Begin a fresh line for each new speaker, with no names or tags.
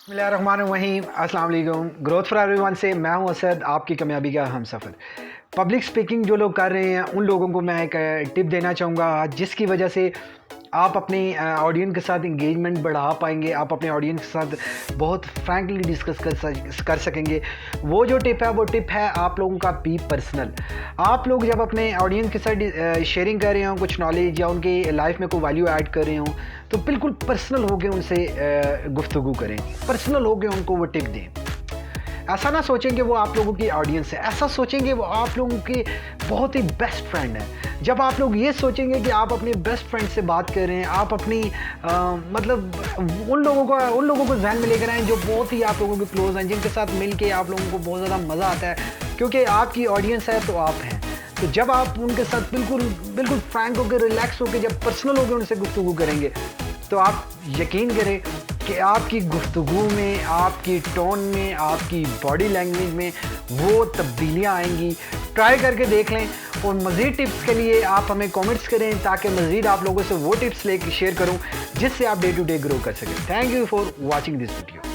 बिस्मिल्लाहिर्रहमानिर्रहीम, अस्सलाम वालेकुम। ग्रोथ फॉर एवरीवन से मैं हूं असद, आपकी कामयाबी का हमसफ़र। पब्लिक स्पीकिंग जो लोग कर रहे हैं उन लोगों को मैं एक टिप देना चाहूँगा जिसकी वजह से आप अपने ऑडियंस के साथ इंगेजमेंट बढ़ा पाएंगे। आप अपने ऑडियंस के साथ बहुत फ्रैंकली डिस्कस कर सकेंगे। वो जो टिप है वो टिप है आप लोगों का बी पर्सनल। आप लोग जब अपने ऑडियंस के साथ शेयरिंग कर रहे हो कुछ नॉलेज या उनकी लाइफ में कोई वैल्यू ऐड कर रहे हो तो बिल्कुल पर्सनल होकर उनसे गुफ्तगू करें, पर्सनल होकर उनको वो टिप दें। ऐसा ना सोचेंगे वो आप लोगों की ऑडियंस है, ऐसा सोचेंगे वो आप लोगों के बहुत ही बेस्ट फ्रेंड है। जब आप लोग ये सोचेंगे कि आप अपने बेस्ट फ्रेंड से बात कर रहे हैं, आप अपनी मतलब उन लोगों को जहन में लेकर आएँ जो बहुत ही आप लोगों के क्लोज हैं, जिनके साथ मिल के आप लोगों को बहुत ज़्यादा मज़ा आता है, क्योंकि आपकी ऑडियंस है तो आप हैं। तो जब आप उनके साथ बिल्कुल बिल्कुल फ्रैंक होकर, रिलैक्स होकर, जब पर्सनल होकर उनसे गुफ्तगू करेंगे तो आप यकीन करें कि आपकी गुफ्तगू में, आपकी टोन में, आपकी बॉडी लैंग्वेज में वो तब्दीलियाँ आएंगी। ट्राई करके देख लें और मज़ीद टिप्स के लिए आप हमें कमेंट्स करें ताकि मज़ीद आप लोगों से वो टिप्स लेकर शेयर करूं जिससे आप डे टू डे ग्रो कर सकें। Thank you for watching this video.